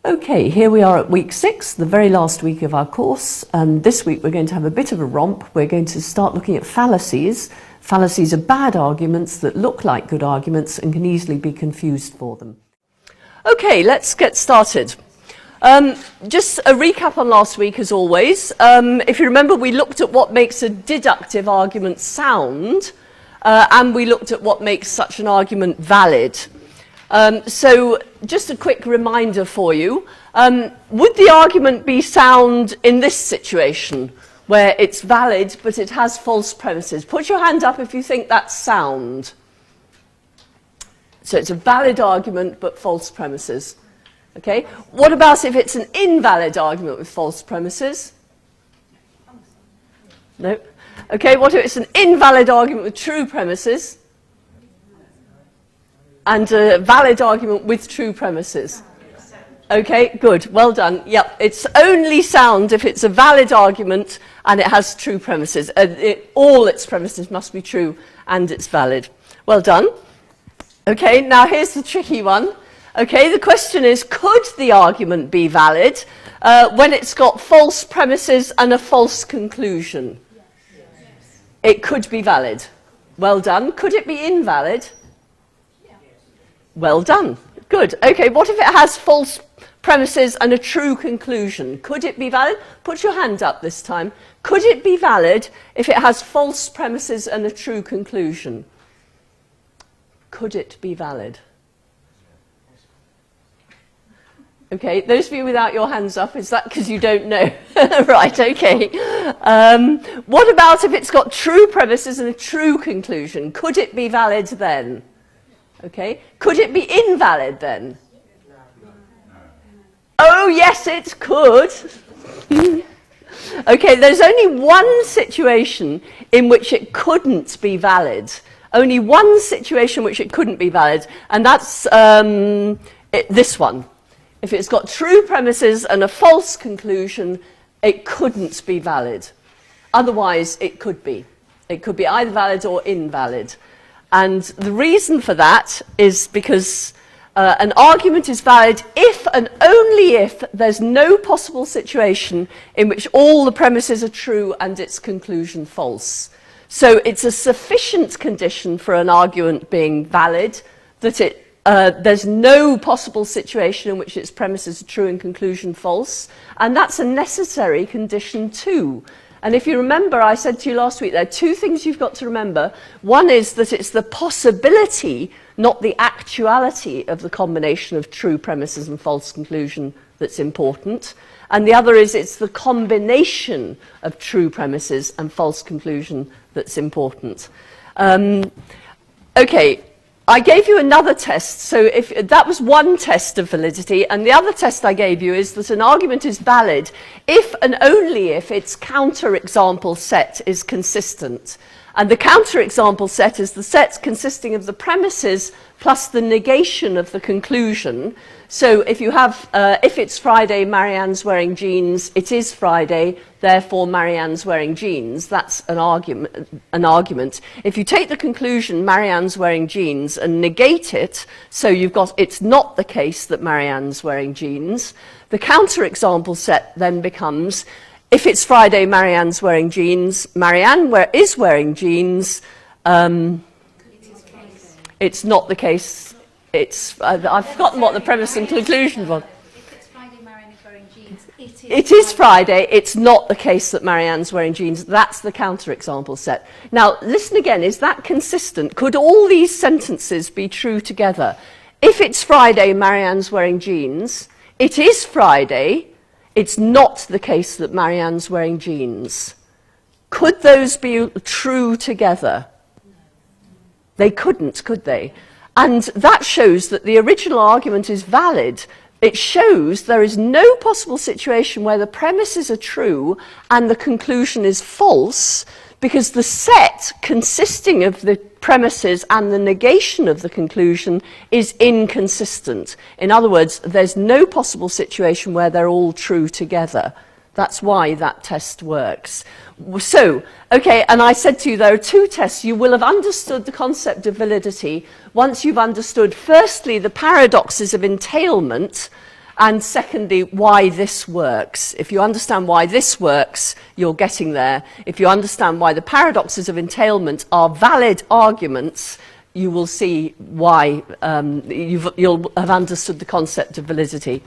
Okay, here we are at week 6, the very last week of our course, and this week we're going to have a bit of a romp. We're going to start looking at fallacies. Fallacies are bad arguments that look like good arguments and can easily be confused for them. Okay, let's get started. Just a recap on last week as always. If you remember, we looked at what makes a deductive argument sound, and we looked at what makes such an argument valid. So just a quick reminder for you, would the argument be sound in this situation where it's valid but it has false premises? Put your hand up if you think that's sound. So it's a valid argument but false premises. Okay. What about if it's an invalid argument with false premises? No. Okay, what if it's an invalid argument with true premises? And a valid argument with true premises. Okay, good, well done. Yep, it's only sound if it's a valid argument and it has true premises. All its premises must be true and it's valid. Well done. Okay, now here's the tricky one. Okay, the question is, could the argument be valid when it's got false premises and a false conclusion? Yes. It could be valid. Well done. Could it be invalid? Well done. Good. Okay, what if it has false premises and a true conclusion? Could it be valid? Put your hand up this time. Could it be valid if it has false premises and a true conclusion? Could it be valid? Okay, those of you without your hands up, is that because you don't know? Right, okay. What about if it's got true premises and a true conclusion? Could it be valid then? Okay, could it be invalid then? Oh yes, it could. Okay, there's only one situation in which it couldn't be valid. Only one situation in which it couldn't be valid, and that's this one. If it's got true premises and a false conclusion, it couldn't be valid. Otherwise, it could be. It could be either valid or invalid. And the reason for that is because an argument is valid if and only if there's no possible situation in which all the premises are true and its conclusion false. So it's a sufficient condition for an argument being valid that there's no possible situation in which its premises are true and conclusion false, and that's a necessary condition too. And if you remember, I said to you last week, there are two things you've got to remember. One is that it's the possibility, not the actuality of the combination of true premises and false conclusion that's important. And the other is it's the combination of true premises and false conclusion that's important. Okay. I gave you another test, so if that was one test of validity, and the other test I gave you is that an argument is valid if and only if its counterexample set is consistent. And the counterexample set is the set consisting of the premises plus the negation of the conclusion. So if you have, if it's Friday, Marianne's wearing jeans, it is Friday, therefore Marianne's wearing jeans. That's an argument. If you take the conclusion, Marianne's wearing jeans, and negate it, so you've got, it's not the case that Marianne's wearing jeans, the counterexample set then becomes, if it's Friday, Marianne's wearing jeans, Marianne is wearing jeans, it's not the case. It's, I've forgotten what the premise and conclusion was. If it's Friday, Marianne is wearing jeans, it is Friday. It's not the case that Marianne's wearing jeans. That's the counterexample set. Now, listen again. Is that consistent? Could all these sentences be true together? If it's Friday, Marianne's wearing jeans, it is Friday. It's not the case that Marianne's wearing jeans. Could those be true together? They couldn't, could they? And that shows that the original argument is valid. It shows there is no possible situation where the premises are true and the conclusion is false, because the set consisting of the premises and the negation of the conclusion is inconsistent. In other words, there's no possible situation where they're all true together. That's why that test works. So, okay, and I said to you there are two tests. You will have understood the concept of validity once you've understood, firstly, the paradoxes of entailment, and secondly, why this works. If you understand why this works, you're getting there. If you understand why the paradoxes of entailment are valid arguments, you will see why you'll have understood the concept of validity.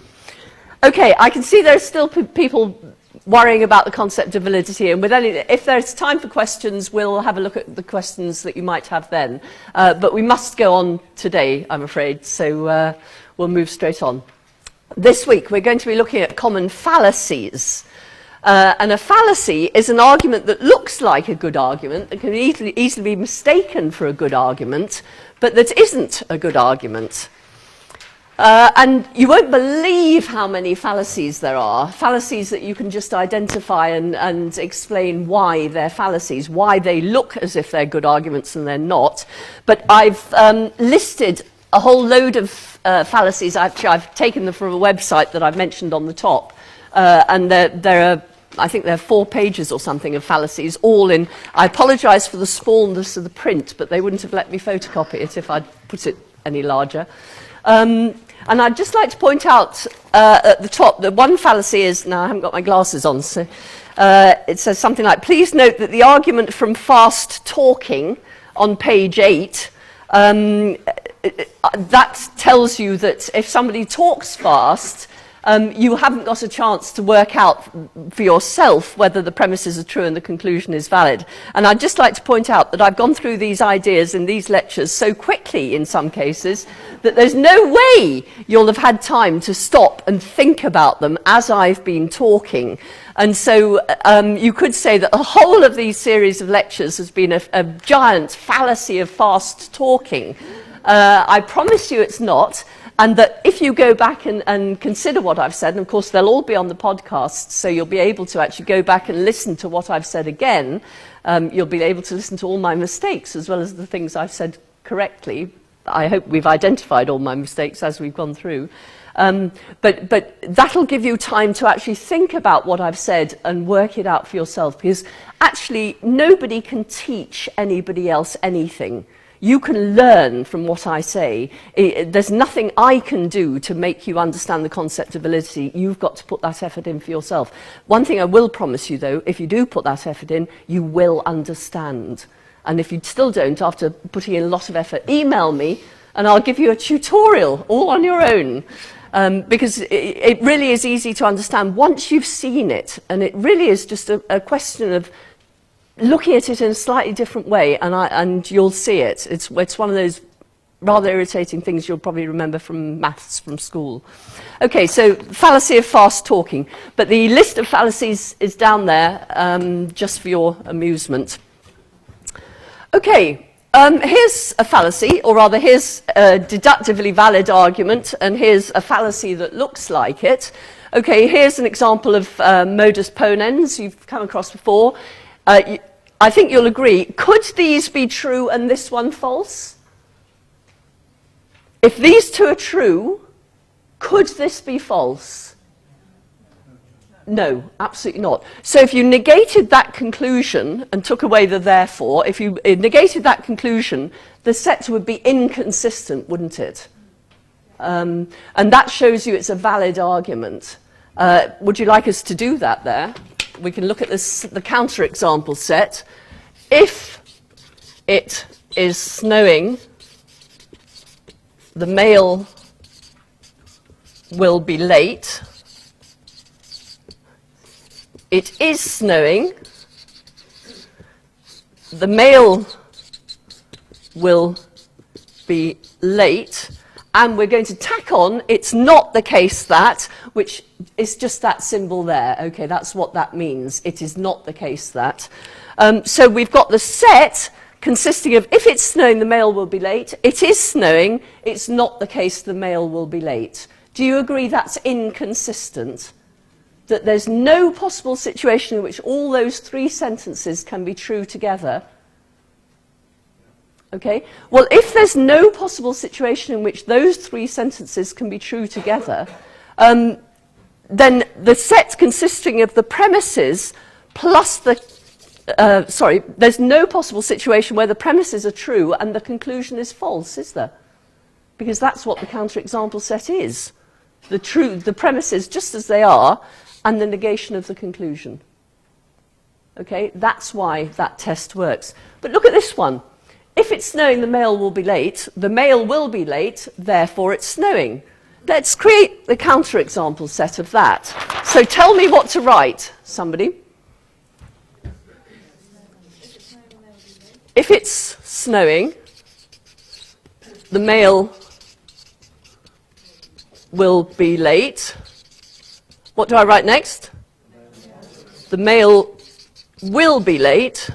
Okay, I can see there's still people worrying about the concept of validity, and if there's time for questions, we'll have a look at the questions that you might have then. But we must go on today, I'm afraid, so we'll move straight on. This week we're going to be looking at common fallacies. And a fallacy is an argument that looks like a good argument, that can easily be mistaken for a good argument, but that isn't a good argument. And you won't believe how many fallacies there are, fallacies that you can just identify and explain why they're fallacies, why they look as if they're good arguments and they're not. But I've listed a whole load of fallacies. Actually, I've taken them from a website that I've mentioned on the top. And there are, I think there are 4 pages or something of fallacies, all in. I apologise for the smallness of the print, but they wouldn't have let me photocopy it if I'd put it any larger. And I'd just like to point out at the top that one fallacy is, now I haven't got my glasses on, so it says something like, please note that the argument from fast talking on page 8, that tells you that if somebody talks fast, you haven't got a chance to work out for yourself whether the premises are true and the conclusion is valid. And I'd just like to point out that I've gone through these ideas in these lectures so quickly in some cases that there's no way you'll have had time to stop and think about them as I've been talking. And so you could say that the whole of these series of lectures has been a giant fallacy of fast talking. I promise you it's not. And that if you go back and consider what I've said, and of course they'll all be on the podcast, so you'll be able to actually go back and listen to what I've said again. You'll be able to listen to all my mistakes as well as the things I've said correctly. I hope we've identified all my mistakes as we've gone through. But that'll give you time to actually think about what I've said and work it out for yourself, because actually nobody can teach anybody else anything. You can learn from what I say. There's nothing I can do to make you understand the concept of validity. You've got to put that effort in for yourself. One thing I will promise you, though, if you do put that effort in, you will understand. And if you still don't, after putting in a lot of effort, email me and I'll give you a tutorial all on your own. Because it really is easy to understand once you've seen it. And it really is just a question of looking at it in a slightly different way, and you'll see it. It's one of those rather irritating things you'll probably remember from maths from school. Okay, so fallacy of fast talking. But the list of fallacies is down there just for your amusement. Okay, here's a fallacy, or rather here's a deductively valid argument, and here's a fallacy that looks like it. Okay, here's an example of modus ponens you've come across before. I think you'll agree, could these be true and this one false? If these two are true, could this be false? No, absolutely not. So if you negated that conclusion and took away the therefore, if you negated that conclusion, the set would be inconsistent, wouldn't it? And that shows you it's a valid argument. Would you like us to do that there? We can look at this, the counterexample set. If it is snowing, the mail will be late. It is snowing. The mail will be late. And we're going to tack on, it's not the case that, which is just that symbol there. Okay, that's what that means. It is not the case that. So we've got the set consisting of, if it's snowing, the mail will be late. It is snowing. It's not the case the mail will be late. Do you agree that's inconsistent? That there's no possible situation in which all those 3 sentences can be true together? Okay, well, if there's no possible situation in which those 3 sentences can be true together, then the set consisting of the premises plus the, there's no possible situation where the premises are true and the conclusion is false, is there? Because that's what the counterexample set is. the premises just as they are, and the negation of the conclusion. Okay, that's why that test works. But look at this one. If it's snowing, the mail will be late. The mail will be late, therefore it's snowing. Let's create the counterexample set of that. So tell me what to write, somebody. If it's snowing, the mail will be late. What do I write next? The mail will be late.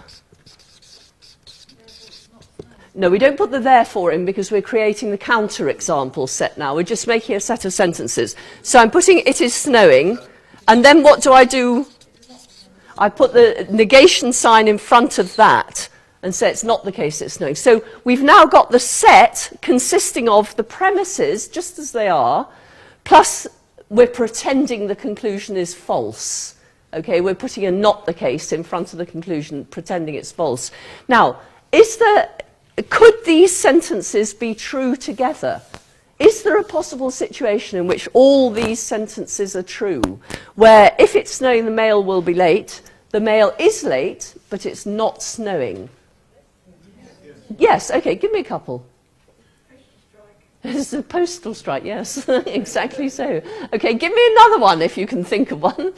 No, we don't put the therefore in because we're creating the counterexample set now. We're just making a set of sentences. So I'm putting it is snowing, and then what do? I put the negation sign in front of that and say it's not the case it's snowing. So we've now got the set consisting of the premises, just as they are, plus we're pretending the conclusion is false. Okay, we're putting a not the case in front of the conclusion, pretending it's false. Now, could these sentences be true together? Is there a possible situation in which all these sentences are true, where if it's snowing, the mail will be late, the mail is late, but it's not snowing? Yes, okay, give me a couple. It's a postal strike, yes, exactly so. Okay, give me another one if you can think of one.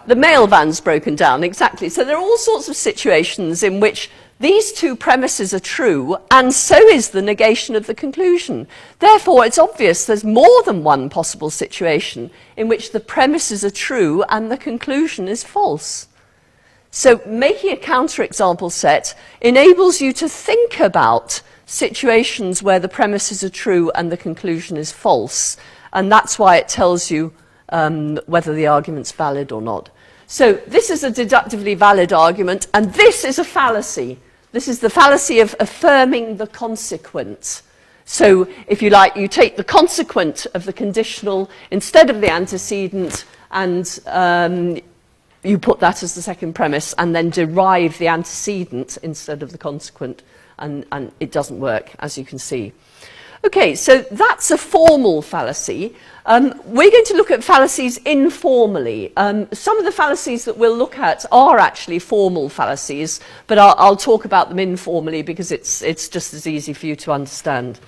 The mail van's broken down, exactly. So there are all sorts of situations in which these two premises are true, and so is the negation of the conclusion. Therefore, it's obvious there's more than one possible situation in which the premises are true and the conclusion is false. So making a counterexample set enables you to think about situations where the premises are true and the conclusion is false, and that's why it tells you whether the argument's valid or not. So this is a deductively valid argument, and this is a fallacy. This is the fallacy of affirming the consequent. So if you like, you take the consequent of the conditional instead of the antecedent, and you put that as the second premise, and then derive the antecedent instead of the consequent, and it doesn't work, as you can see. Okay, so that's a formal fallacy. We're going to look at fallacies informally. Some of the fallacies that we'll look at are actually formal fallacies, but I'll talk about them informally because it's just as easy for you to understand.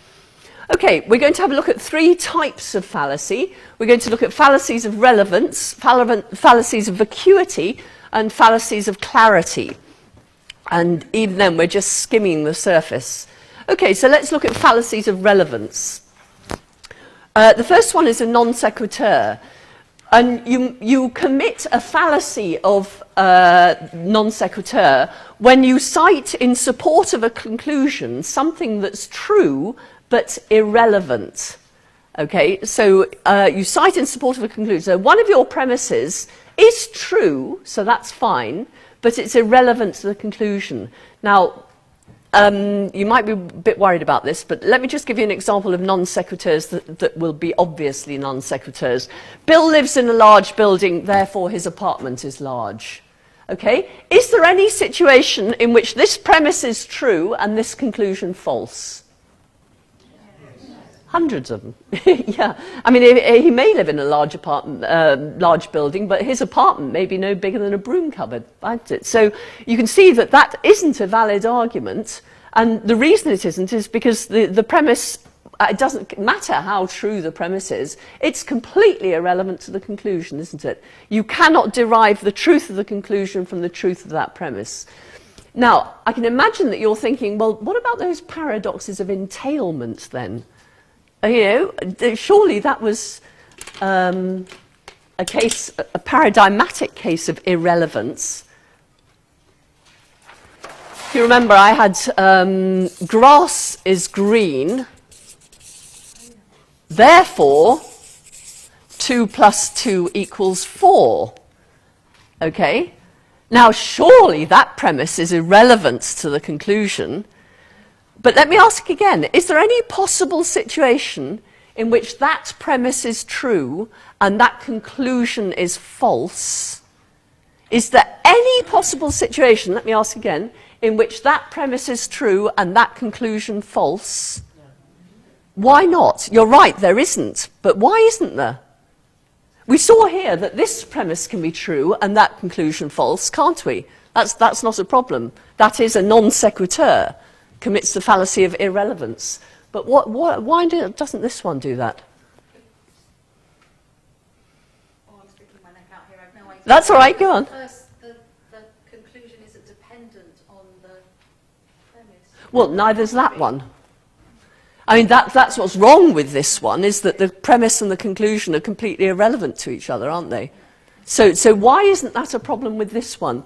Okay, we're going to have a look at three types of fallacy. We're going to look at fallacies of relevance, fallacies of vacuity, and fallacies of clarity. And even then, we're just skimming the surface. Okay, so let's look at fallacies of relevance. The first one is a non sequitur. And you commit a fallacy of non sequitur when you cite in support of a conclusion something that's true but irrelevant. Okay, so you cite in support of a conclusion. So one of your premises is true, so that's fine, but it's irrelevant to the conclusion. Now, you might be a bit worried about this, but let me just give you an example of non sequiturs that will be obviously non sequiturs. Bill lives in a large building, therefore his apartment is large. Okay? Is there any situation in which this premise is true and this conclusion false? Hundreds of them. Yeah. I mean, he may live in a large apartment, large building, but his apartment may be no bigger than a broom cupboard. Right? So you can see that that isn't a valid argument. And the reason it isn't is because the premise, it doesn't matter how true the premise is, it's completely irrelevant to the conclusion, isn't it? You cannot derive the truth of the conclusion from the truth of that premise. Now, I can imagine that you're thinking, well, what about those paradoxes of entailment then? You know, surely that was a paradigmatic case of irrelevance. If you remember, I had grass is green, therefore 2 + 2 = 4. Okay? Now, surely that premise is irrelevant to the conclusion. But let me ask again, is there any possible situation in which that premise is true and that conclusion is false? Is there any possible situation, let me ask again, in which that premise is true and that conclusion false? Why not? You're right, there isn't. But why isn't there? We saw here that this premise can be true and that conclusion false, can't we? That's not a problem. That is a non sequitur, commits the fallacy of irrelevance. But why doesn't this one do that? Oh, I'm sticking my neck out here. I have no idea. That's all right, go on. First, the conclusion isn't dependent on the premise. Well, neither's that one. I mean, that's what's wrong with this one, is that the premise and the conclusion are completely irrelevant to each other, aren't they? So why isn't that a problem with this one?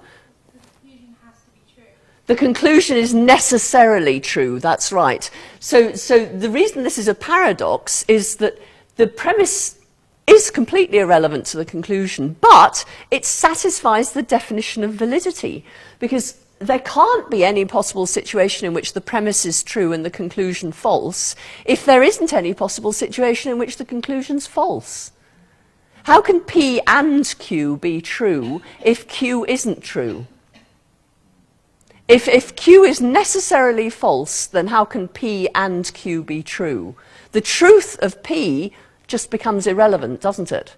The conclusion has to be true. The conclusion is necessarily true, that's right. So the reason this is a paradox is that the premise is completely irrelevant to the conclusion, but it satisfies the definition of validity, because there can't be any possible situation in which the premise is true and the conclusion false if there isn't any possible situation in which the conclusion's false. How can P and Q be true if Q isn't true? If Q is necessarily false, then how can P and Q be true? The truth of P just becomes irrelevant, doesn't it?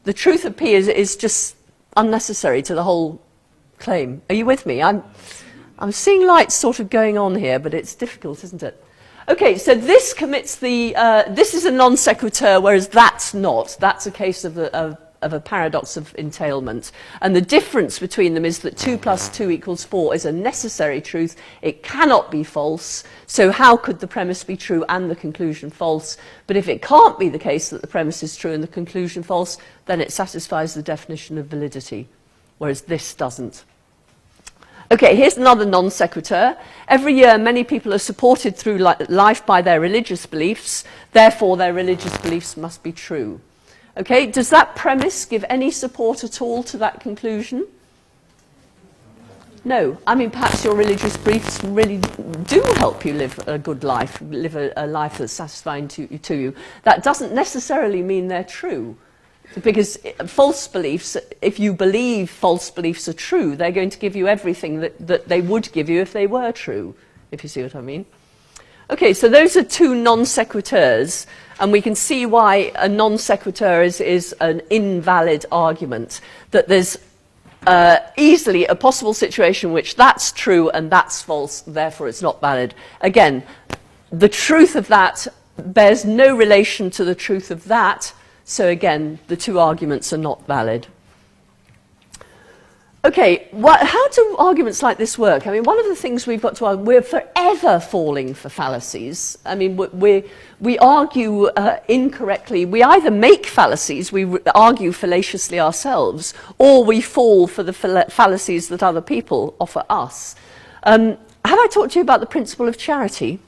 The truth of P is just unnecessary to the whole claim. Are you with me? I'm seeing lights sort of going on here, but it's difficult, isn't it? Okay, so this commits the, this is a non sequitur, whereas that's not. That's a case of a paradox of entailment. And the difference between them is that 2 + 2 = 4 is a necessary truth. It cannot be false. So how could the premise be true and the conclusion false? But if it can't be the case that the premise is true and the conclusion false, then it satisfies the definition of validity, whereas this doesn't. Okay, here's another non sequitur. Every year, many people are supported through life by their religious beliefs. Therefore, their religious beliefs must be true. Okay, does that premise give any support at all to that conclusion? No. I mean, perhaps your religious beliefs really do help you live a good life, live a life that's satisfying to you. That doesn't necessarily mean they're true. Because false beliefs, if you believe false beliefs are true, they're going to give you everything that they would give you if they were true, if you see what I mean. Okay, so those are two non sequiturs, and we can see why a non sequitur is an invalid argument, that there's easily a possible situation in which that's true and that's false, therefore it's not valid. Again, the truth of that bears no relation to the truth of that. So again, the two arguments are not valid. Okay, how do arguments like this work? I mean, one of the things we've got to argue, we're forever falling for fallacies. I mean, we argue incorrectly. We either make fallacies, we argue fallaciously ourselves, or we fall for the fallacies that other people offer us. Have I talked to you about the principle of charity?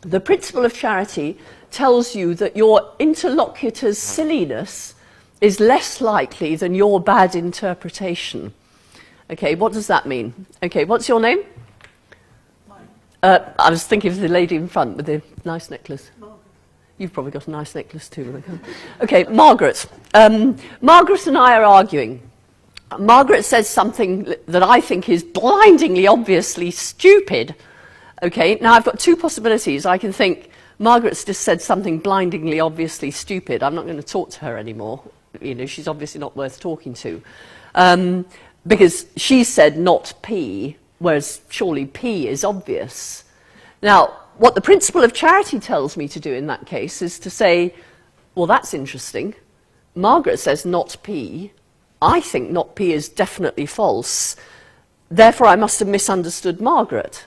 The principle of charity tells you that your interlocutor's silliness is less likely than your bad interpretation. Okay, what does that mean? Okay, what's your name? I was thinking of the lady in front with the nice necklace. Margaret. You've probably got a nice necklace too. Okay, Margaret. Margaret and I are arguing. Margaret says something that I think is blindingly obviously stupid. Okay, now I've got two possibilities. I can think, Margaret's just said something blindingly obviously stupid. I'm not going to talk to her anymore. You know, she's obviously not worth talking to. Because she said not P, whereas surely P is obvious. Now, what the principle of charity tells me to do in that case is to say, well, that's interesting. Margaret says not P. I think not P is definitely false. Therefore, I must have misunderstood Margaret.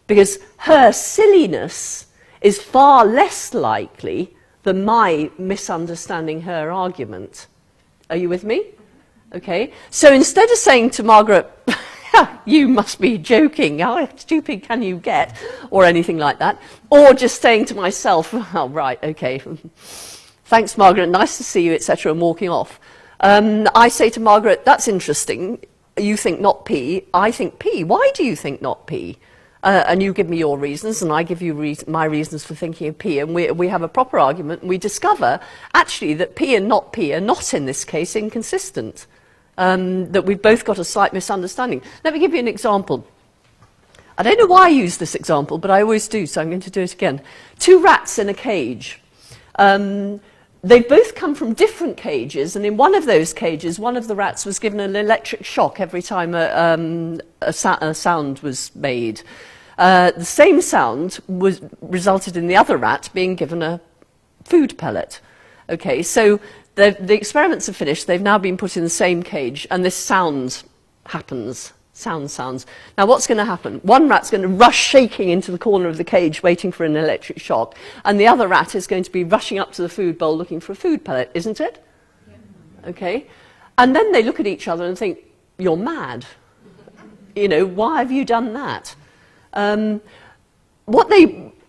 Because her silliness is far less likely than my misunderstanding her argument. Are you with me? Okay. So instead of saying to Margaret, you must be joking, how stupid can you get, or anything like that, or just saying to myself, oh, right, okay, thanks, Margaret, nice to see you, etc., and walking off. I say to Margaret, that's interesting, you think not P, I think P. Why do you think not P? And you give me your reasons, and I give you my reasons for thinking of P, and we have a proper argument, and we discover, actually, that P and not P are not, in this case, inconsistent, that we've both got a slight misunderstanding. Let me give you an example. I don't know why I use this example, but I always do, so I'm going to do it again. Two rats in a cage. They've both come from different cages, and in one of those cages, one of the rats was given an electric shock every time a sound was made. The same sound resulted in the other rat being given a food pellet. Okay, so the experiments are finished. They've now been put in the same cage, and this sound happens. Sounds. Now what's going to happen? One rat's going to rush shaking into the corner of the cage waiting for an electric shock, and the other rat is going to be rushing up to the food bowl looking for a food pellet, isn't it? Yeah. Okay. And then they look at each other and think, you're mad. You know, why have you done that?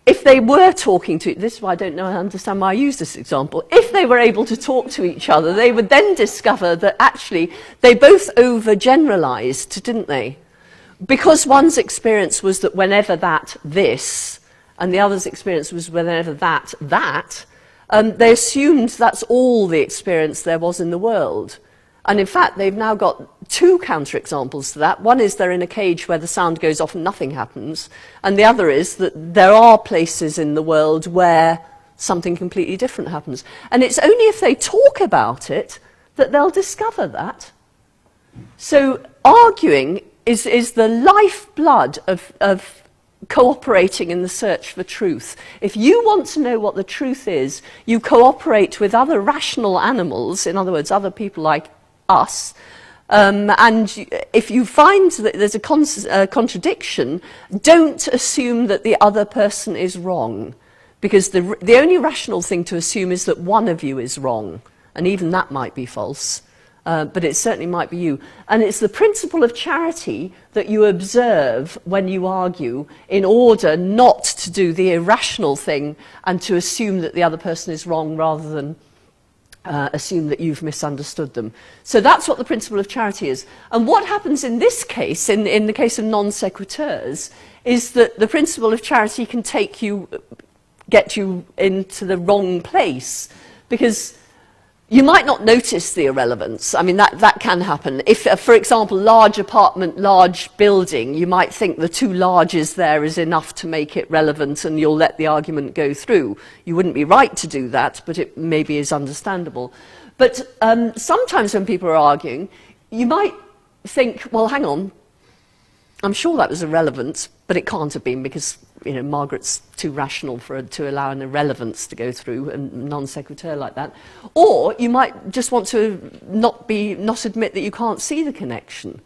If they were talking to, this is why I don't understand why I use this example, if they were able to talk to each other, they would then discover that actually they both overgeneralized, didn't they? Because one's experience was that whenever this, and the other's experience was whenever that, they assumed that's all the experience there was in the world. And in fact, they've now got two counterexamples to that. One is they're in a cage where the sound goes off and nothing happens. And the other is that there are places in the world where something completely different happens. And it's only if they talk about it that they'll discover that. So arguing is the lifeblood of cooperating in the search for truth. If you want to know what the truth is, you cooperate with other rational animals, in other words, other people like us, and if you find that there's a contradiction, don't assume that the other person is wrong, because the only rational thing to assume is that one of you is wrong, and even that might be false, but it certainly might be you. And it's the principle of charity that you observe when you argue in order not to do the irrational thing and to assume that the other person is wrong rather than assume that you've misunderstood them. So that's what the principle of charity is. And what happens in this case, in the case of non sequiturs, is that the principle of charity can get you into the wrong place, because you might not notice the irrelevance. I mean, that can happen. If, for example, large apartment, large building, you might think the two larges there is enough to make it relevant and you'll let the argument go through. You wouldn't be right to do that, but it maybe is understandable. But sometimes when people are arguing, you might think, well, hang on, I'm sure that was irrelevant, but it can't have been because, you know, Margaret's too rational to allow an irrelevance to go through, and non sequitur like that. Or you might just want to not admit that you can't see the connection.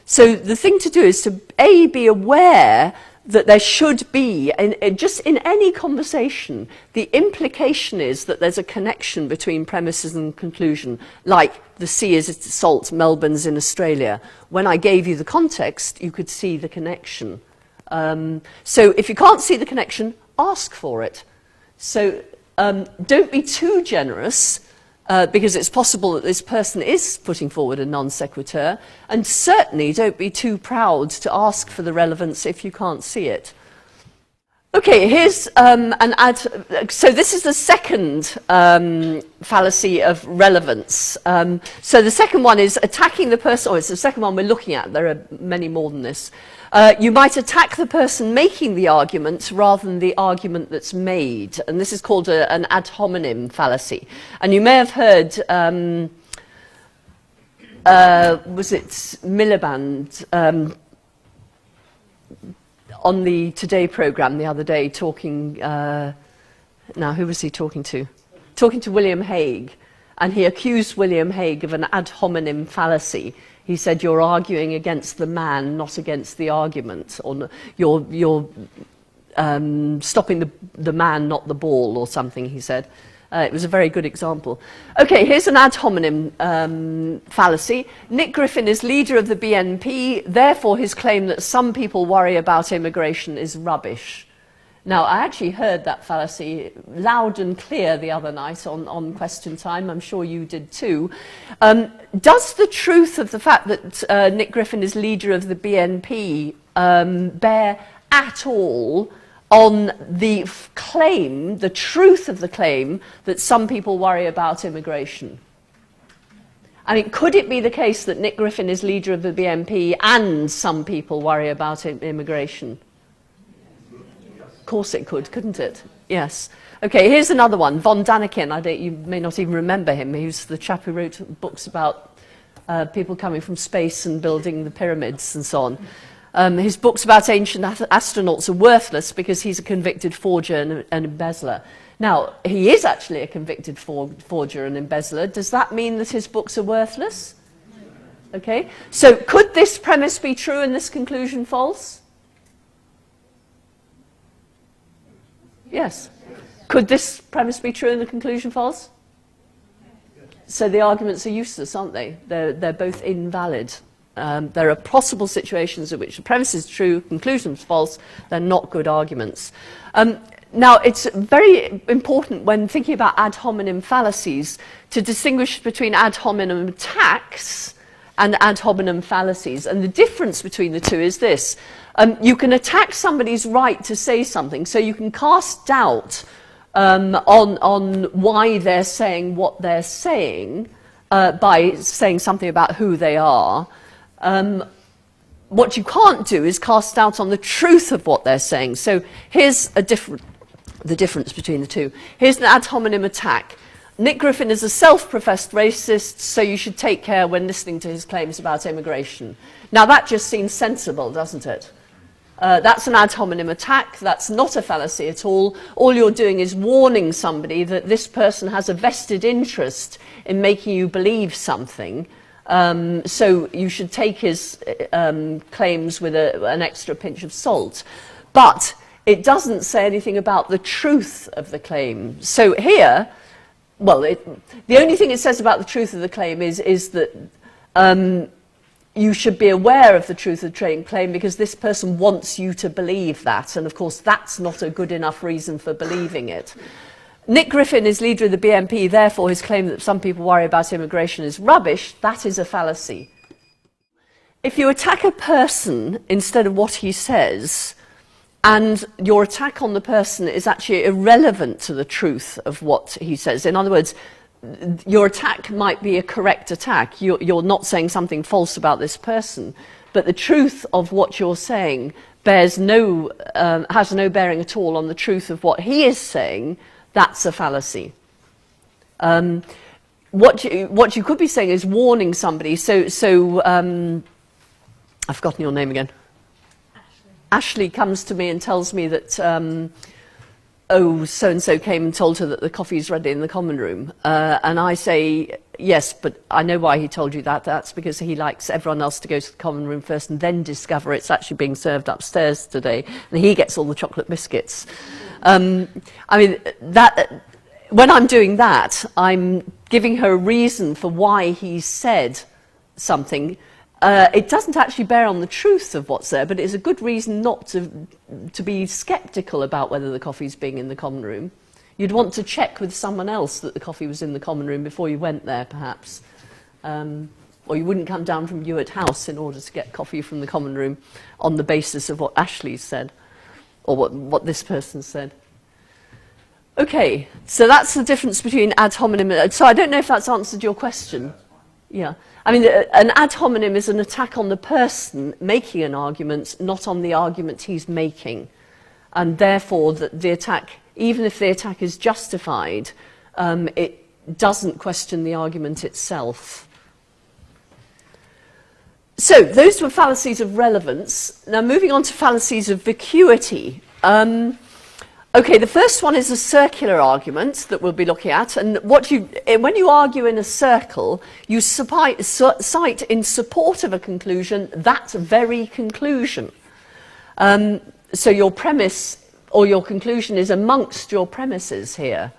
So the thing to do is to be aware that there should be, just in any conversation, the implication is that there's a connection between premises and conclusion, like the sea is salt, Melbourne's in Australia. When I gave you the context, you could see the connection. So if you can't see the connection, ask for it. So don't be too generous, because it's possible that this person is putting forward a non sequitur, and certainly don't be too proud to ask for the relevance if you can't see it. Okay, here's so this is the second fallacy of relevance. So the second one is attacking the person, or it's the second one we're looking at, there are many more than this. You might attack the person making the argument rather than the argument that's made, and this is called an ad hominem fallacy. And you may have heard, was it Miliband, on the Today programme the other day talking, now who was he talking to? Talking to William Hague, and he accused William Hague of an ad hominem fallacy. He said, you're arguing against the man, not against the argument, or you're stopping the man, not the ball, or something, he said. It was a very good example. Okay, here's an ad hominem fallacy. Nick Griffin is leader of the BNP, therefore his claim that some people worry about immigration is rubbish. Now, I actually heard that fallacy loud and clear the other night on Question Time. I'm sure you did too. Does the truth of the fact that Nick Griffin is leader of the BNP bear at all on the claim, the truth of the claim, that some people worry about immigration? I mean, could it be the case that Nick Griffin is leader of the BNP and some people worry about immigration? course it could, couldn't it? Yes. Okay, here's another one. Von Daniken. You may not even remember him. He was the chap who wrote books about people coming from space and building the pyramids and so on. His books about ancient astronauts are worthless because he's a convicted forger and an embezzler. Now, he is actually a convicted forger and embezzler. Does that mean that his books are worthless? Okay, so could this premise be true and this conclusion false? Yes. Could this premise be true and the conclusion false? So the arguments are useless, aren't they? They're both invalid. There are possible situations in which the premise is true, conclusion is false. They're not good arguments. Now, it's very important when thinking about ad hominem fallacies to distinguish between ad hominem attacks and ad hominem fallacies. And the difference between the two is this. You can attack somebody's right to say something, so you can cast doubt on why they're saying what they're saying by saying something about who they are. What you can't do is cast doubt on the truth of what they're saying. So here's the difference between the two. Here's an ad hominem attack. Nick Griffin is a self-professed racist, so you should take care when listening to his claims about immigration. Now that just seems sensible, doesn't it? That's an ad hominem attack. That's not a fallacy at all. All you're doing is warning somebody that this person has a vested interest in making you believe something. So you should take his claims with an extra pinch of salt. But it doesn't say anything about the truth of the claim. So here, well, the only thing it says about the truth of the claim is that you should be aware of the truth of the claim because this person wants you to believe that. And of course, that's not a good enough reason for believing it. Nick Griffin is leader of the BNP, therefore his claim that some people worry about immigration is rubbish. That is a fallacy. If you attack a person instead of what he says, and your attack on the person is actually irrelevant to the truth of what he says, in other words, your attack might be a correct attack. You're not saying something false about this person, but the truth of what you're saying has no bearing at all on the truth of what he is saying. That's a fallacy. What you could be saying is warning somebody. So I've forgotten your name again. Ashley comes to me and tells me that, so-and-so came and told her that the coffee's ready in the common room. And I say, yes, but I know why he told you that. That's because he likes everyone else to go to the common room first and then discover it's actually being served upstairs today. And he gets all the chocolate biscuits. I mean, when I'm doing that, I'm giving her a reason for why he said something. It doesn't actually bear on the truth of what's there, but it's a good reason not to be sceptical about whether the coffee's being in the common room. You'd want to check with someone else that the coffee was in the common room before you went there, perhaps. Or you wouldn't come down from Ewart House in order to get coffee from the common room on the basis of what Ashley said, or what this person said. Okay, so that's the difference between ad hominem. So I don't know if that's answered your question. Yeah. I mean, an ad hominem is an attack on the person making an argument, not on the argument he's making. And therefore, the attack, even if the attack is justified, it doesn't question the argument itself. So, those were fallacies of relevance. Now, moving on to fallacies of vacuity. Okay, the first one is a circular argument that we'll be looking at, and when you argue in a circle, you cite in support of a conclusion that very conclusion. So your premise or your conclusion is amongst your premises here.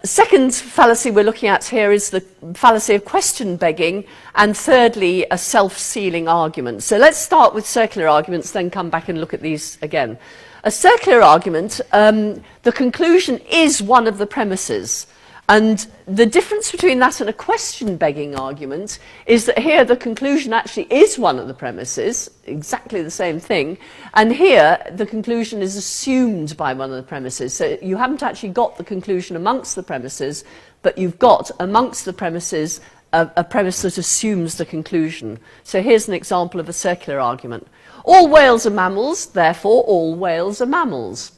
Second fallacy we're looking at here is the fallacy of question begging, and thirdly, a self-sealing argument. So let's start with circular arguments, then come back and look at these again. A circular argument, the conclusion is one of the premises. And the difference between that and a question-begging argument is that here the conclusion actually is one of the premises, exactly the same thing, and here the conclusion is assumed by one of the premises. So you haven't actually got the conclusion amongst the premises, but you've got amongst the premises a premise that assumes the conclusion. So here's an example of a circular argument. All whales are mammals, therefore all whales are mammals.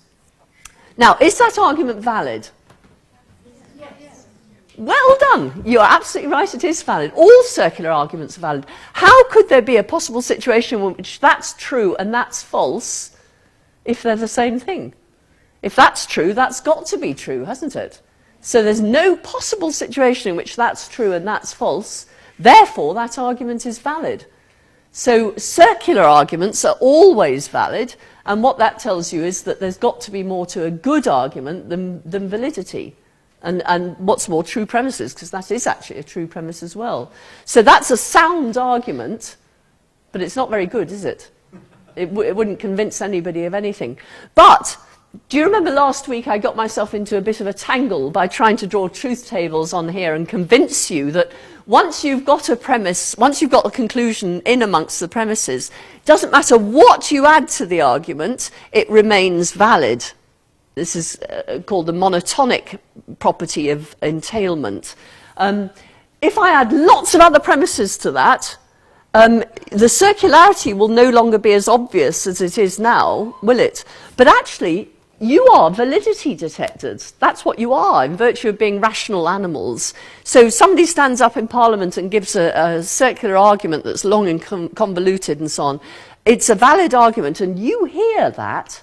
Now, is that argument valid? Yes. Well done. You're absolutely right, it is valid. All circular arguments are valid. How could there be a possible situation in which that's true and that's false if they're the same thing? If that's true, that's got to be true, hasn't it? So there's no possible situation in which that's true and that's false. Therefore, that argument is valid. So circular arguments are always valid, and what that tells you is that there's got to be more to a good argument than validity. And what's more, true premises, because that is actually a true premise as well. So that's a sound argument, but it's not very good, is it? It wouldn't convince anybody of anything. But do you remember last week I got myself into a bit of a tangle by trying to draw truth tables on here and convince you that once you've got a premise, once you've got a conclusion in amongst the premises, it doesn't matter what you add to the argument, it remains valid. This is called the monotonic property of entailment. If I add lots of other premises to that, the circularity will no longer be as obvious as it is now, will it? But actually, you are validity detectors. That's what you are, in virtue of being rational animals. So somebody stands up in Parliament and gives a circular argument that's long and convoluted and so on. It's a valid argument, and you hear that.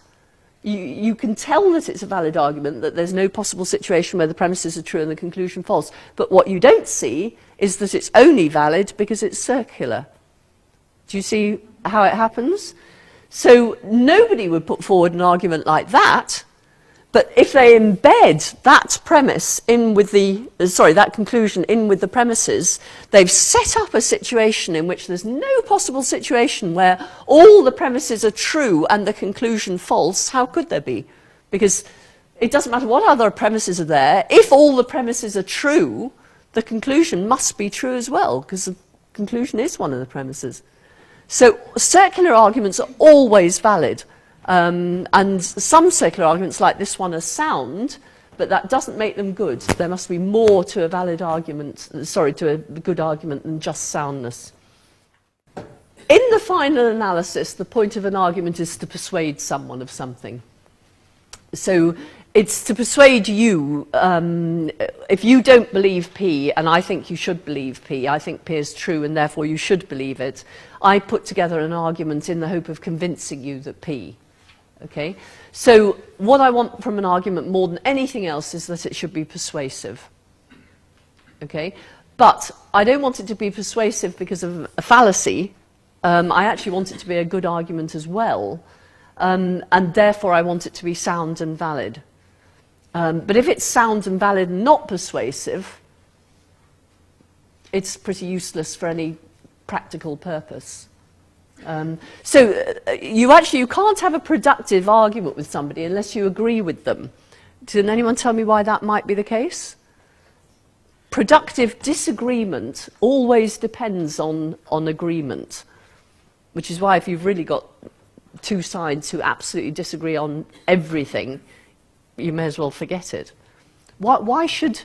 You can tell that it's a valid argument, that there's no possible situation where the premises are true and the conclusion false. But what you don't see is that it's only valid because it's circular. Do you see how it happens? So nobody would put forward an argument like that, but if they embed that premise in with the, that conclusion in with the premises, they've set up a situation in which there's no possible situation where all the premises are true and the conclusion false. How could there be? Because it doesn't matter what other premises are there. If all the premises are true, the conclusion must be true as well, because the conclusion is one of the premises. So circular arguments are always valid, and some circular arguments like this one are sound, but that doesn't make them good. There must be more to a valid argument, to a good argument than just soundness. In the final analysis, the point of an argument is to persuade someone of something. So it's to persuade you, if you don't believe P, and I think you should believe P, I think P is true and therefore you should believe it, I put together an argument in the hope of convincing you that P. Okay? So what I want from an argument more than anything else is that it should be persuasive. Okay? But I don't want it to be persuasive because of a fallacy. I actually want it to be a good argument as well. And therefore I want it to be sound and valid. But if it's sound and valid and not persuasive, it's pretty useless for any practical purpose. You can't have a productive argument with somebody unless you agree with them. Can anyone tell me why that might be the case? Productive disagreement always depends on agreement, which is why if you've really got two sides who absolutely disagree on everything, you may as well forget it. Why should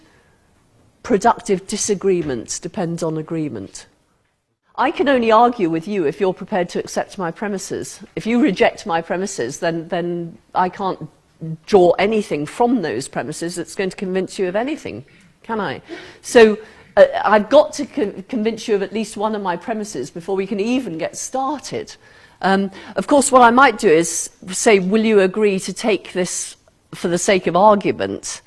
productive disagreements depend on agreement? I can only argue with you if you're prepared to accept my premises. If you reject my premises, then I can't draw anything from those premises that's going to convince you of anything, can I? So I've got to convince you of at least one of my premises before we can even get started. Of course, what I might do is say, will you agree to take this for the sake of argument,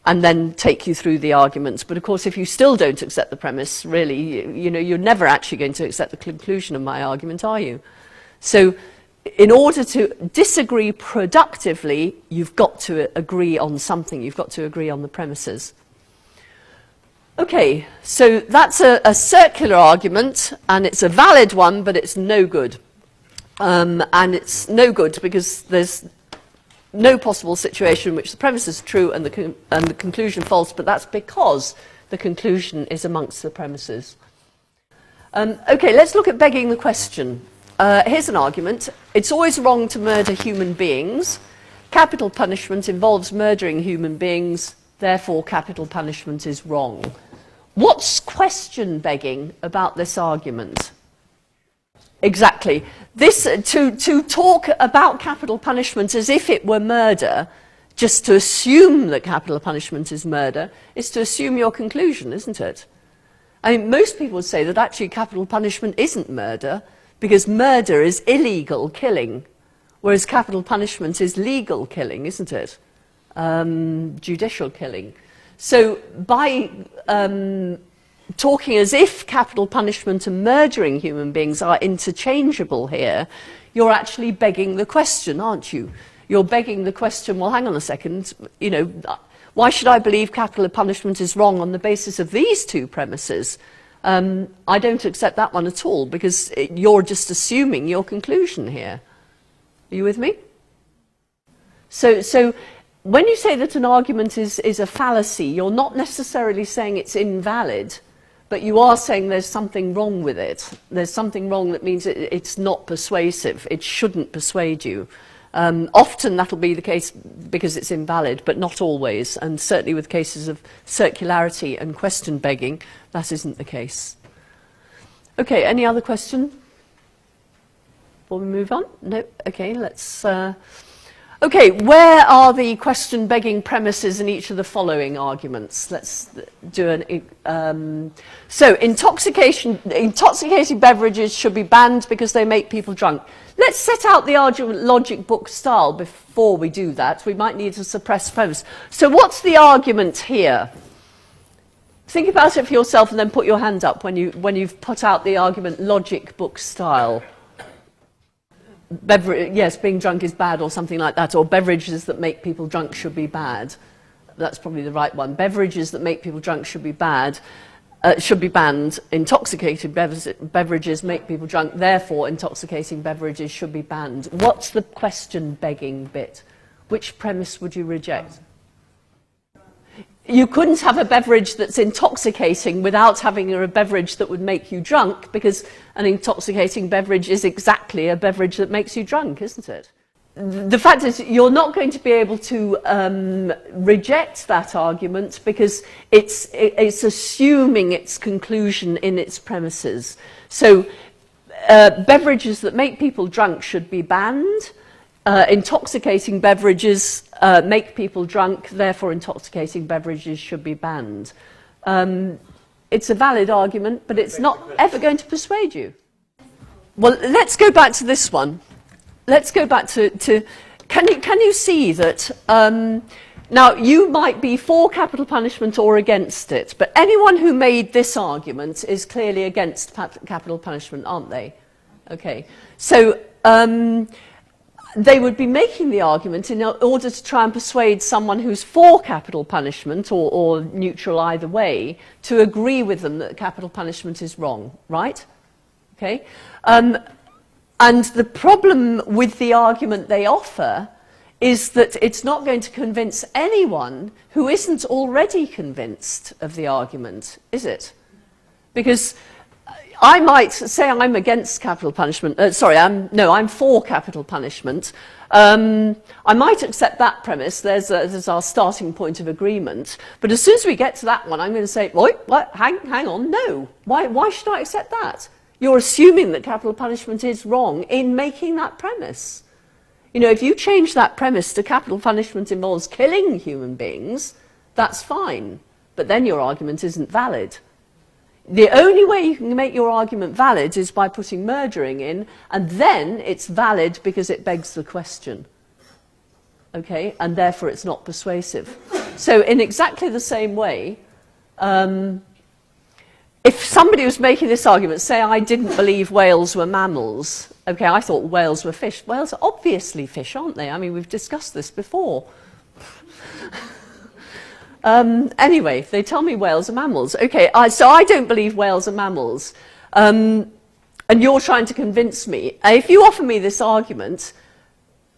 and then take you through the arguments. But of course, if you still don't accept the premise, really, you're never actually going to accept the conclusion of my argument, are you? So in order to disagree productively, you've got to agree on something. You've got to agree on the premises. Okay, so that's a circular argument, and it's a valid one, but it's no good. And it's no good because there's no possible situation in which the premise is true and the conclusion false, but that's because the conclusion is amongst the premises. Okay, let's look at begging the question. Here's an argument. It's always wrong to murder human beings. Capital punishment involves murdering human beings, therefore capital punishment is wrong. What's question begging about this argument? Exactly. This, to talk about capital punishment as if it were murder, just to assume that capital punishment is murder, is to assume your conclusion, isn't it? I mean, most people would say that actually capital punishment isn't murder, because murder is illegal killing, whereas capital punishment is legal killing, isn't it? Judicial killing. So by talking as if capital punishment and murdering human beings are interchangeable here, you're actually begging the question, aren't you? You're begging the question, well, hang on a second, you know, why should I believe capital punishment is wrong on the basis of these two premises? I don't accept that one at all, because you're just assuming your conclusion here. Are you with me? So when you say that an argument is a fallacy, you're not necessarily saying it's invalid, but you are saying there's something wrong with it. There's something wrong that means it's not persuasive. It shouldn't persuade you. Often that'll be the case because it's invalid, but not always. And certainly with cases of circularity and question begging, that isn't the case. Okay, any other question before we move on? No? Okay, let's... Okay, where are the question-begging premises in each of the following arguments? Let's do an... so, intoxicating beverages should be banned because they make people drunk. Let's set out the argument logic book style before we do that. We might need to suppress premise. So what's the argument here? Think about it for yourself and then put your hand up when you've put out the argument logic book style. Yes, being drunk is bad or something like that, or beverages that make people drunk should be bad. That's probably the right one. Beverages that make people drunk should be bad, should be banned. Intoxicated beverages make people drunk, therefore intoxicating beverages should be banned. What's the question begging bit? Which premise would you reject? You couldn't have a beverage that's intoxicating without having a beverage that would make you drunk, because an intoxicating beverage is exactly a beverage that makes you drunk, isn't it? The fact is, you're not going to be able to reject that argument because it's assuming its conclusion in its premises. So beverages that make people drunk should be banned. Intoxicating beverages make people drunk, therefore intoxicating beverages should be banned. It's a valid argument, but it's not ever going to persuade you. Well, let's go back to this one. Let's go back to can you see that, now you might be for capital punishment or against it, but anyone who made this argument is clearly against capital punishment, aren't they? Okay, so they would be making the argument in order to try and persuade someone who's for capital punishment or neutral either way to agree with them that capital punishment is wrong, right? Okay. And the problem with the argument they offer is that it's not going to convince anyone who isn't already convinced of the argument, is it? Because I might say I'm against capital punishment. I'm for capital punishment. I might accept that premise. There's our starting point of agreement. But as soon as we get to that one, I'm going to say, what? Hang on, no. Why should I accept that? You're assuming that capital punishment is wrong in making that premise. You know, if you change that premise to capital punishment involves killing human beings, that's fine. But then your argument isn't valid. The only way you can make your argument valid is by putting murdering in, and then it's valid because it begs the question. Okay, and therefore it's not persuasive. So in exactly the same way, if somebody was making this argument, say I didn't believe whales were mammals, okay, I thought whales were fish. Whales are obviously fish, aren't they? I mean, we've discussed this before. Anyway, they tell me whales are mammals. Okay, so I don't believe whales are mammals. And you're trying to convince me. If you offer me this argument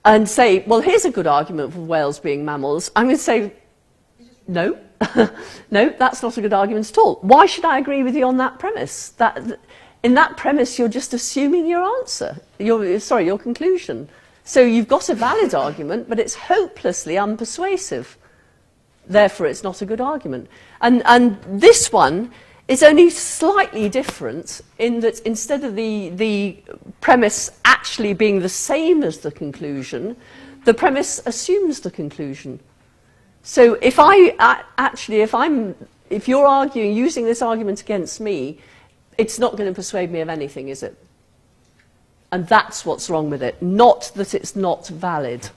and say, well, here's a good argument for whales being mammals, I'm going to say, no. No, that's not a good argument at all. Why should I agree with you on that premise? In that premise, you're just assuming your answer. Your conclusion. So you've got a valid argument, but it's hopelessly unpersuasive. therefore it's not a good argument. And this one is only slightly different in that instead of the premise actually being the same as the conclusion, the premise assumes the conclusion. So if you're arguing, using this argument against me, it's not going to persuade me of anything, is it? And that's what's wrong with it, not that it's not valid.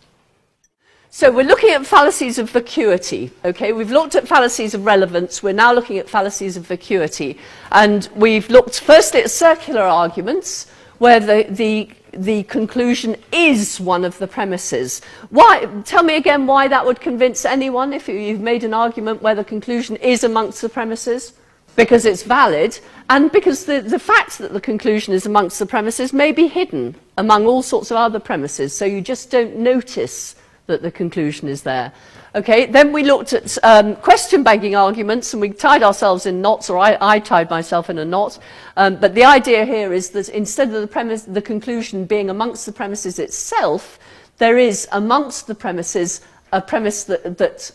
So we're looking at fallacies of vacuity, okay? We've looked at fallacies of relevance, we're now looking at fallacies of vacuity. And we've looked firstly at circular arguments, where the conclusion is one of the premises. Why? Tell me again why that would convince anyone if you've made an argument where the conclusion is amongst the premises. Because it's valid, and because the fact that the conclusion is amongst the premises may be hidden among all sorts of other premises, so you just don't notice that the conclusion is there. Okay, then we looked at question-banking arguments, and we tied ourselves in knots, or I tied myself in a knot. But the idea here is that instead of the conclusion being amongst the premises itself, there is amongst the premises a premise that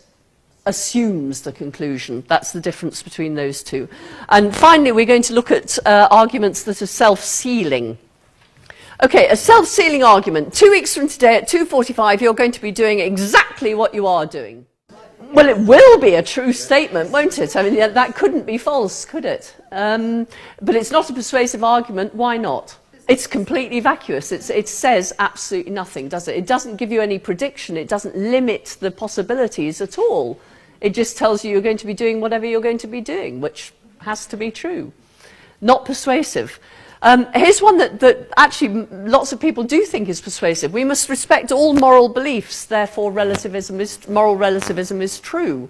assumes the conclusion. That's the difference between those two. And finally, we're going to look at arguments that are self-sealing. Okay, a self-sealing argument. 2 weeks from today at 2:45, you're going to be doing exactly what you are doing. Well, it will be a true statement, won't it? I mean, that couldn't be false, could it? But it's not a persuasive argument. Why not? It's completely vacuous. It says absolutely nothing, does it? It doesn't give you any prediction. It doesn't limit the possibilities at all. It just tells you you're going to be doing whatever you're going to be doing, which has to be true. Not persuasive. Here's one that actually lots of people do think is persuasive. We must respect all moral beliefs, therefore moral relativism is true.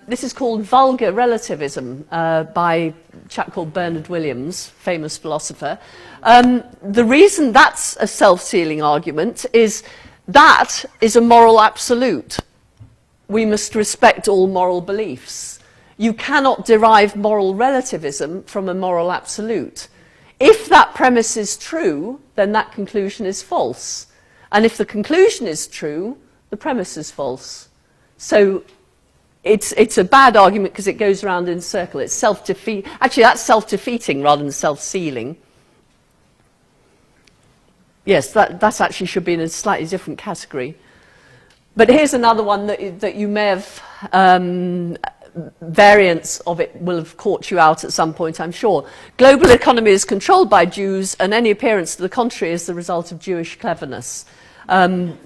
This is called vulgar relativism by a chap called Bernard Williams, famous philosopher. The reason that's a self-sealing argument is that is a moral absolute. We must respect all moral beliefs. You cannot derive moral relativism from a moral absolute. If that premise is true, then that conclusion is false. And if the conclusion is true, the premise is false. So it's a bad argument because it goes around in a circle. It's self-defeat. Actually, that's self-defeating rather than self-sealing. Yes, that actually should be in a slightly different category. But here's another one that you may have, variants of it will have caught you out at some point, I'm sure. Global economy is controlled by Jews, and any appearance to the contrary is the result of Jewish cleverness. Women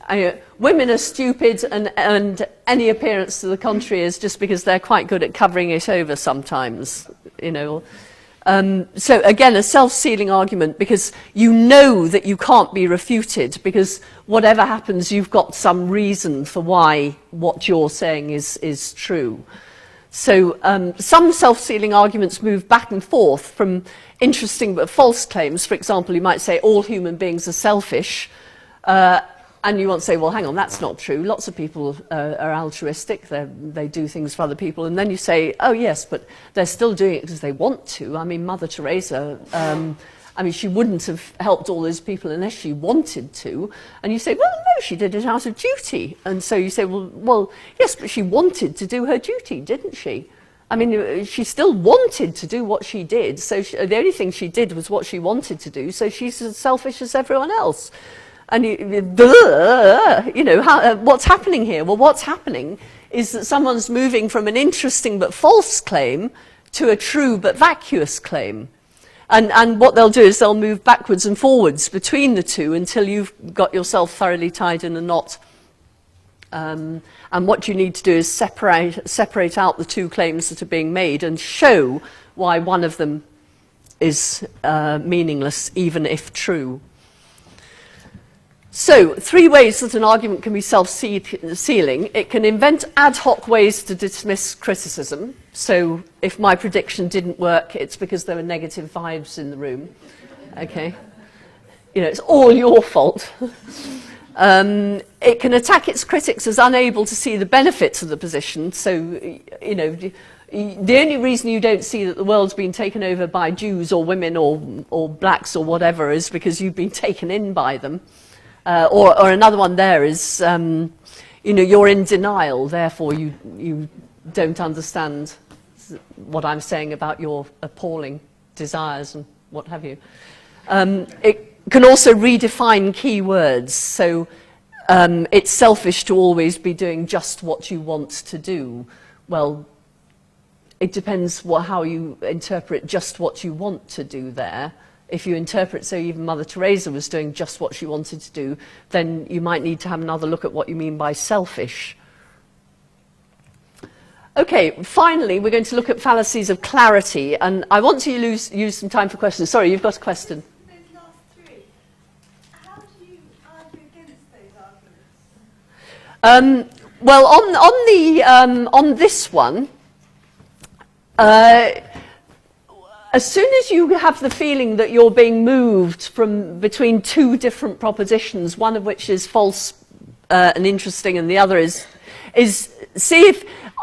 are stupid, and any appearance to the contrary is just because they're quite good at covering it over sometimes, you know. So again, a self-sealing argument because you know that you can't be refuted because whatever happens, you've got some reason for why what you're saying is true. So some self-sealing arguments move back and forth from interesting but false claims. For example, you might say all human beings are selfish, and you want to say, well, hang on, that's not true. Lots of people are altruistic. They do things for other people. And then you say, oh, yes, but they're still doing it because they want to. I mean, Mother Teresa, she wouldn't have helped all those people unless she wanted to. And you say, well, no, she did it out of duty. And so you say, well, yes, but she wanted to do her duty, didn't she? I mean, she still wanted to do what she did. So the only thing she did was what she wanted to do. So she's as selfish as everyone else. And what's happening here? Well, what's happening is that someone's moving from an interesting but false claim to a true but vacuous claim. And what they'll do is they'll move backwards and forwards between the two until you've got yourself thoroughly tied in a knot. And what you need to do is separate out the two claims that are being made and show why one of them is meaningless, even if true. So, 3 ways that an argument can be self-sealing. It can invent ad hoc ways to dismiss criticism. So, if my prediction didn't work, it's because there were negative vibes in the room. Okay? You know, it's all your fault. It can attack its critics as unable to see the benefits of the position. So, you know, the only reason you don't see that the world's been taken over by Jews or women or blacks or whatever is because you've been taken in by them. Or another one there is, you know, you're in denial, therefore you don't understand what I'm saying about your appalling desires and what have you. It can also redefine key words. So it's selfish to always be doing just what you want to do. Well, it depends how you interpret just what you want to do there. If you interpret, so even Mother Teresa was doing just what she wanted to do, then you might need to have another look at what you mean by selfish. Okay, finally, we're going to look at fallacies of clarity, and I want to use some time for questions. Sorry, you've got a question. Those last three, how do you argue against those arguments? Well, on this one, as soon as you have the feeling that you're being moved from between two different propositions, one of which is false and interesting, and the other is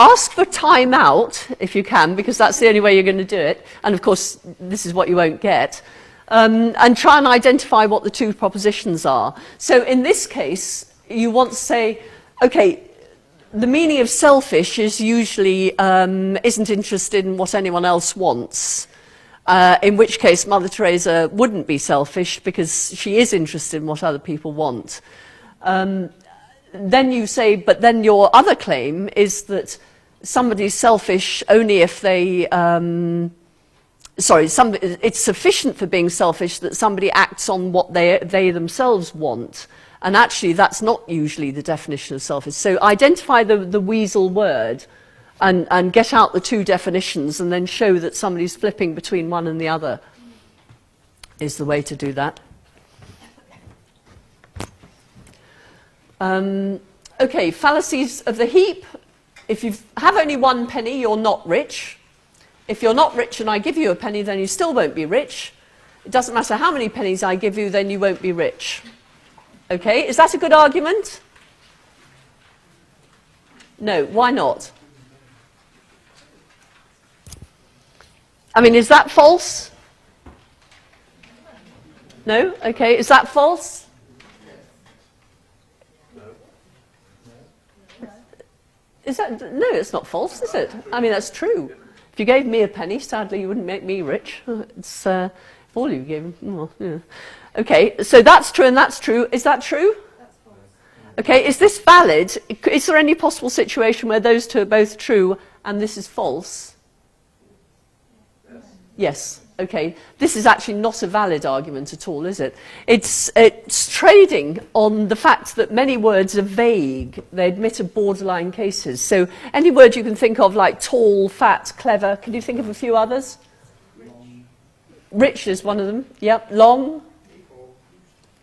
ask for time out if you can, because that's the only way you're going to do it. And of course, this is what you won't get. And try and identify what the two propositions are. So in this case, you want to say, okay, the meaning of selfish is usually isn't interested in what anyone else wants. In which case Mother Teresa wouldn't be selfish because she is interested in what other people want. Then you say, but then your other claim is that somebody's selfish only if they, it's sufficient for being selfish that somebody acts on what they themselves want. And actually, that's not usually the definition of selfish. So identify the weasel word and get out the two definitions and then show that somebody's flipping between one and the other is the way to do that. Okay, fallacies of the heap. If you have only 1 penny, you're not rich. If you're not rich and I give you a penny, then you still won't be rich. It doesn't matter how many pennies I give you, then you won't be rich. Okay, is that a good argument? No, why not? I mean, is that false? No? Okay, is that false? Is that, no, it's not false, is it? I mean, that's true. If you gave me a penny, sadly, you wouldn't make me rich. It's all you gave. Well, yeah. Okay, so that's true and that's true. Is that true? That's false. Okay, is this valid? Is there any possible situation where those two are both true and this is false? Yes. Okay, this is actually not a valid argument at all, is it? It's trading on the fact that many words are vague. They admit of borderline cases. So any word you can think of, like tall, fat, clever. Can you think of a few others? Rich is one of them. Yep. Long.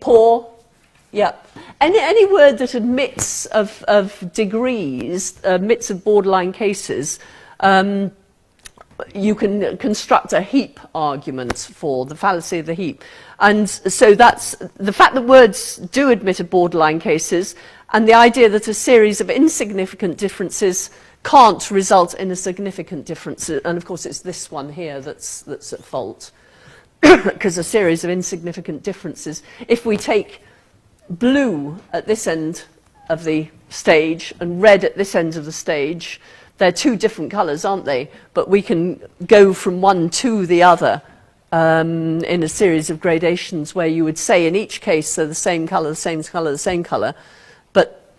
Poor. Yep. Any word that admits of degrees, admits of borderline cases, you can construct a heap argument for the fallacy of the heap. And so that's the fact that words do admit of borderline cases, and the idea that a series of insignificant differences can't result in a significant difference. And of course it's this one here that's at fault. Because a series of insignificant differences, if we take blue at this end of the stage and red at this end of the stage, they're two different colours, aren't they? But we can go from one to the other in a series of gradations where you would say in each case they're the same colour, the same colour, the same colour. But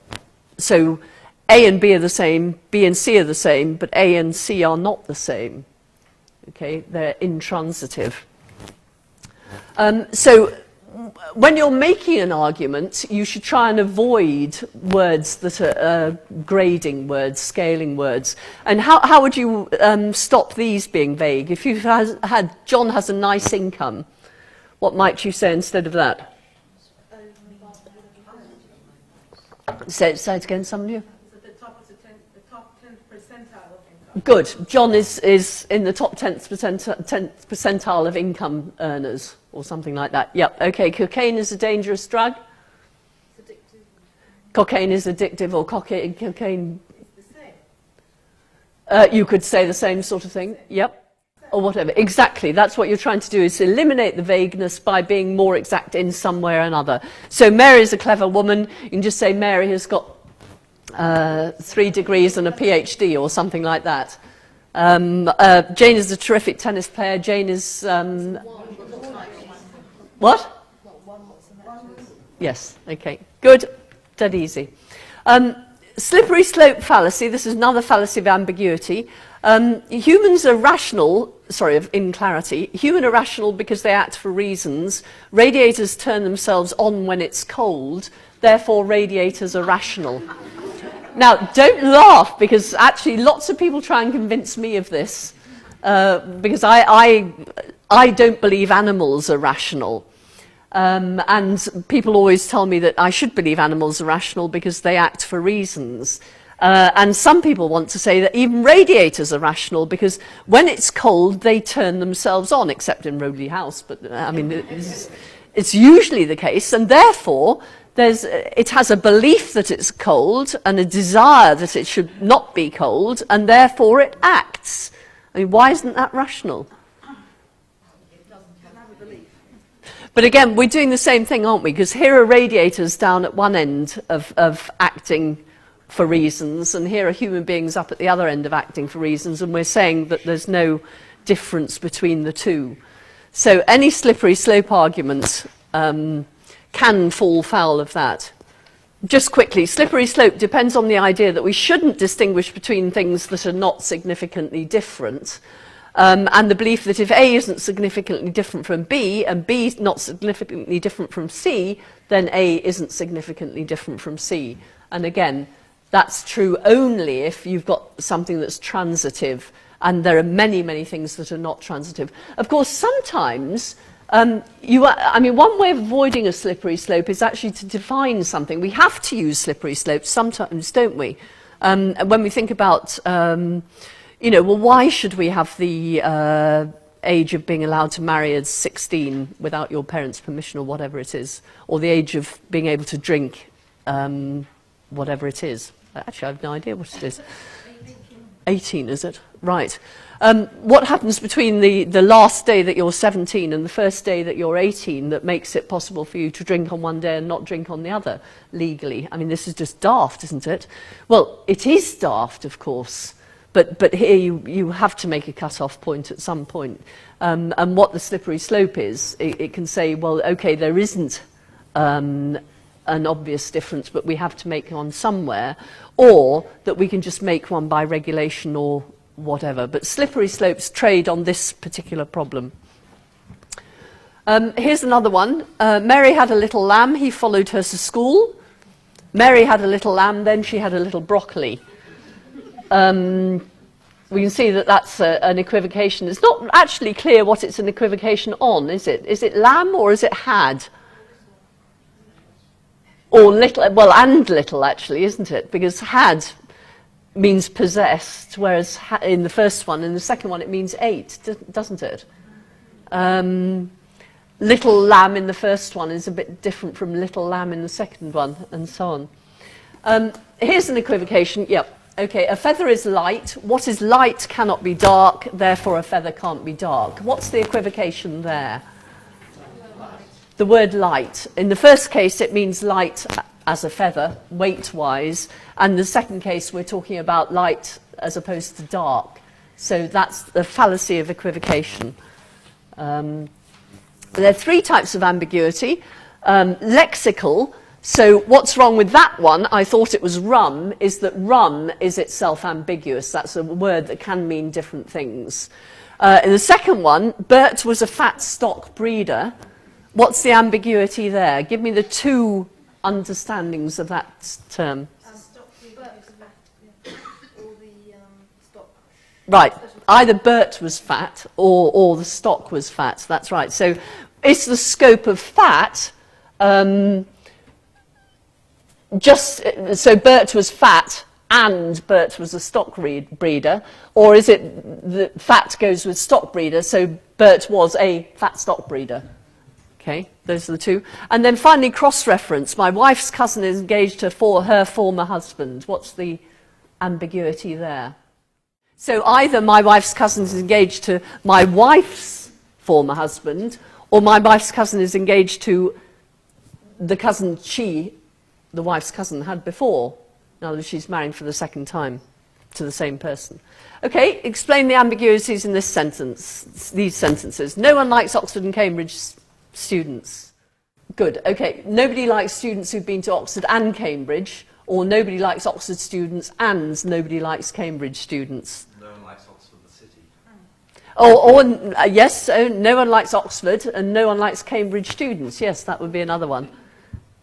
so A and B are the same, B and C are the same, but A and C are not the same. Okay, they're intransitive. So when you're making an argument, you should try and avoid words that are grading words, scaling words. And how would you stop these being vague? If you had John has a nice income, what might you say instead of that? Say it again, some of you. The top 10th percentile of income. Good. John is in the top 10th percentile of income earners, or something like that. Yep. Okay. Cocaine is a dangerous drug. It's addictive. Cocaine is addictive, or cocaine. It's the same. You could say the same sort of thing. Yep. Or whatever. Exactly. That's what you're trying to do, is eliminate the vagueness by being more exact in some way or another. So Mary is a clever woman. You can just say Mary has got 3 degrees and a PhD or something like that. Jane is a terrific tennis player. Jane is... what? Yes, okay, good, dead easy. Slippery slope fallacy, this is another fallacy of ambiguity. Humans are rational, in clarity, human are rational because they act for reasons. Radiators turn themselves on when it's cold, therefore radiators are rational. Now, don't laugh, because actually lots of people try and convince me of this, because I don't believe animals are rational. And people always tell me that I should believe animals are rational because they act for reasons. And some people want to say that even radiators are rational because when it's cold, they turn themselves on, except in Rodley House. But I mean, it's usually the case. And therefore, it has a belief that it's cold and a desire that it should not be cold, and therefore it acts. I mean, why isn't that rational? But again, we're doing the same thing, aren't we? Because here are radiators down at one end of acting for reasons, and here are human beings up at the other end of acting for reasons, and we're saying that there's no difference between the two. So any slippery slope argument can fall foul of that. Just quickly, slippery slope depends on the idea that we shouldn't distinguish between things that are not significantly different. And the belief that if A isn't significantly different from B, and B is not significantly different from C, then A isn't significantly different from C. And again, that's true only if you've got something that's transitive, and there are many, many things that are not transitive. Of course, sometimes, I mean, one way of avoiding a slippery slope is actually to define something. We have to use slippery slopes sometimes, don't we? When we think about... you know, well, why should we have the age of being allowed to marry at 16 without your parents' permission or whatever it is, or the age of being able to drink whatever it is? Actually, I have no idea what it is. 18, is it? Right. What happens between the last day that you're 17 and the first day that you're 18 that makes it possible for you to drink on one day and not drink on the other legally? I mean, this is just daft, isn't it? Well, it is daft, of course. But here you have to make a cut-off point at some point. And what the slippery slope is, it can say, well, okay, there isn't an obvious difference, but we have to make one somewhere, or that we can just make one by regulation or whatever. But slippery slopes trade on this particular problem. Here's another one. Mary had a little lamb, he followed her to school. Mary had a little lamb, then she had a little broccoli. We can see that that's an equivocation. It's not actually clear what it's an equivocation on, is it? Is it lamb or is it had? Or little, well, and little actually, isn't it? Because had means possessed, whereas in the first one, in the second one it means ate, doesn't it? Little lamb in the first one is a bit different from little lamb in the second one, and so on. Here's an equivocation, yep. Okay, a feather is light. What is light cannot be dark, therefore a feather can't be dark. What's the equivocation there? The word light. In the first case, it means light as a feather, weight-wise, and the second case, we're talking about light as opposed to dark. So that's the fallacy of equivocation. There are 3 types of ambiguity. Lexical. So what's wrong with that one, I thought it was rum, is that rum is itself ambiguous. That's a word that can mean different things. In the second one, Bert was a fat stock breeder. What's the ambiguity there? Give me the 2 understandings of that term. Stock breeder or the stock. Right, either Bert was fat or the stock was fat, that's right. So it's the scope of fat... so Bert was fat and Bert was a stock breeder, or is it that fat goes with stock breeder, so Bert was a fat stock breeder? Okay, those are the 2. And then finally, cross-reference. My wife's cousin is engaged to her former husband. What's the ambiguity there? So either my wife's cousin is engaged to my wife's former husband, or my wife's cousin is engaged to the cousin the wife's cousin had before. In other words, she's marrying for the second time to the same person. Okay, explain the ambiguities in this sentence, these sentences. No one likes Oxford and Cambridge students. Good, okay. Nobody likes students who've been to Oxford and Cambridge, or nobody likes Oxford students and nobody likes Cambridge students. No one likes Oxford, the city. Yes, no one likes Oxford and no one likes Cambridge students. Yes, that would be another one.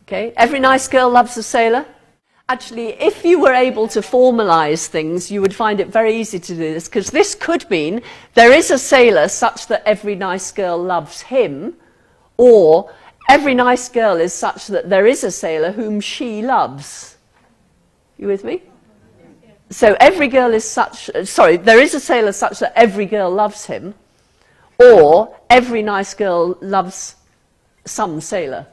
Okay, every nice girl loves a sailor. Actually, if you were able to formalize things, you would find it very easy to do this, because this could mean there is a sailor such that every nice girl loves him, or every nice girl is such that there is a sailor whom she loves. You with me? So every girl is such, there is a sailor such that every girl loves him, or every nice girl loves some sailor.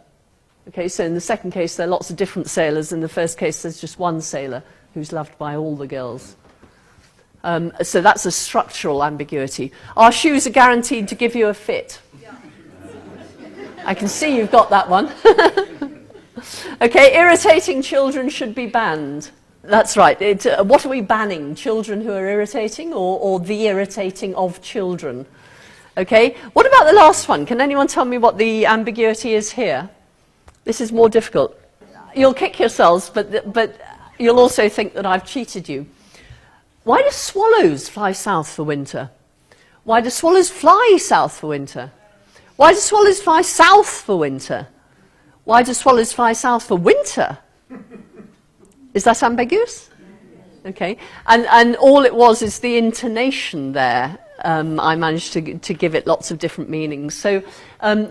Okay, so in the second case, there are lots of different sailors. In the first case, there's just one sailor who's loved by all the girls. So that's a structural ambiguity. Our shoes are guaranteed to give you a fit. Yeah. I can see you've got that one. Okay, irritating children should be banned. That's right. What are we banning? Children who are irritating, or the irritating of children? Okay, what about the last one? Can anyone tell me what the ambiguity is here? This is more difficult. You'll kick yourselves, but you'll also think that I've cheated you. Why do swallows fly south for winter? Why do swallows fly south for winter? Why do swallows fly south for winter? Why do swallows fly south for winter? Is that ambiguous? Okay. And all it was is the intonation there. I managed to give it lots of different meanings. So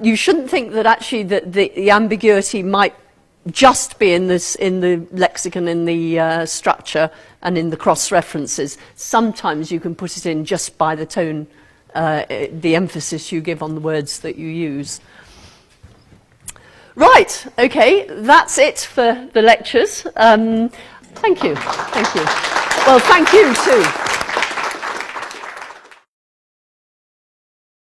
you shouldn't think that actually that the ambiguity might just be in the lexicon, in the structure, and in the cross-references. Sometimes you can put it in just by the tone, the emphasis you give on the words that you use. Right, okay, that's it for the lectures. Thank you, thank you. Well, thank you too.